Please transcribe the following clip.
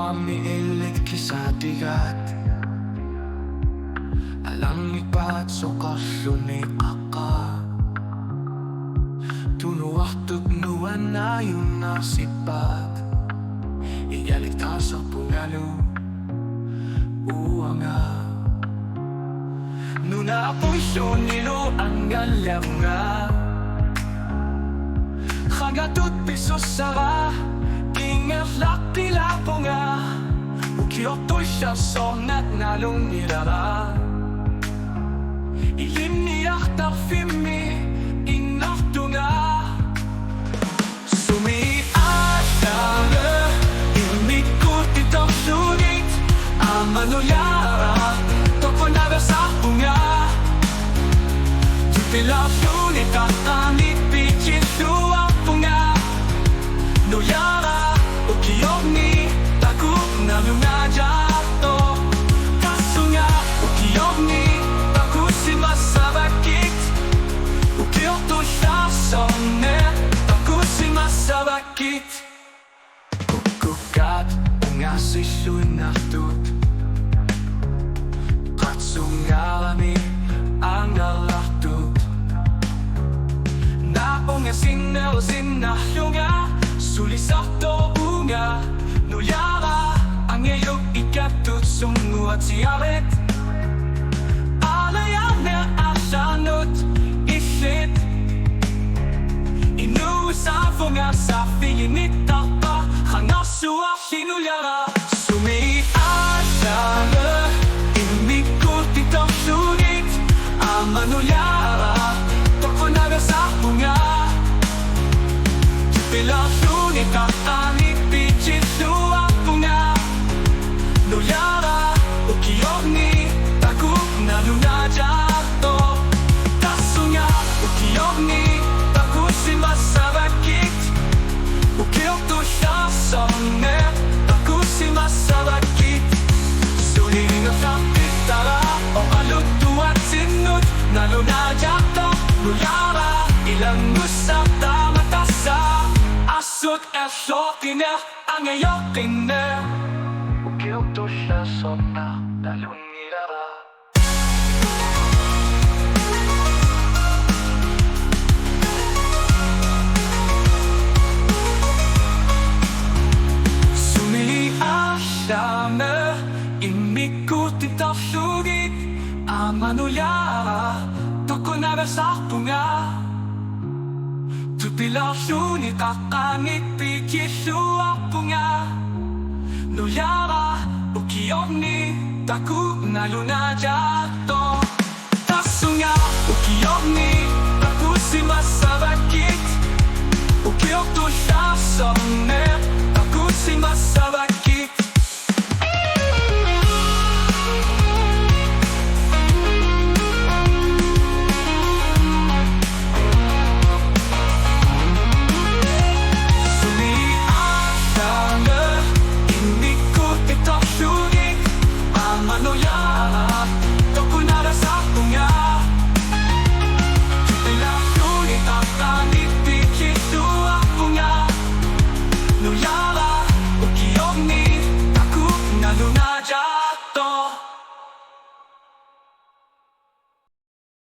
Mamiilit sa digat Alang ipat so kasunay ka Tunuak tugnuan na yung nasipat Iyalik ta sa pungalo Uwanga Nuna puso nilo ang galang nga Kagatut piso sara Ingat tila po nga Ukyotoy siya sonat nalong nirara Ilim niyak takfimi Inakto nga Sumiasara Imikot itang sunit Amanulyara Toko naga sa punga Tupila sunit Katanit pichit suwang punga Nuyara Ukiyogni Takut na lunajato Kaso nga Ukiyogni Takut si masabakit Ukiyoto siya sonne Takut si masabakit Kukukat Ungasi sunatut Katsungarami Ang nalaktut Na ungasin na sinahunga Sulisakto unga Nuyara Ang iyong ikatut Sungu at siyaret Alayan na asanot Isit Inuusafo nga sa finginit Takpa Hangasua sinulyara Sumiasara Imikot itang sunit Amanulyara Toko naga sa bunga Tupila sunit Katanit pichit suwang punga Nuyara Ukiyogni Takut na lunajato Kaso nga Ukiyogni Takut si masabakit Ukiyokto siya sonne Takut si masabakit Suliling ang sakitara O alutuat sinut Na lunajato Nuyara Ilang usap tamatasa Asot esotine Ang ayokine Ukiyokto siya sonna Dalong nirara Sumiasame Imikot itaw sugit Amanulyara Toko naga sa punga Tupila sunit Kakanit pikisuak punga Nuyara Ukiyogni Takut na lunajato Kaso nga Ukiyogni Takut si masabakit Ukiyokto siya sonne Takut si masabakit Sumiasara Imikot itang sunit Amanulyara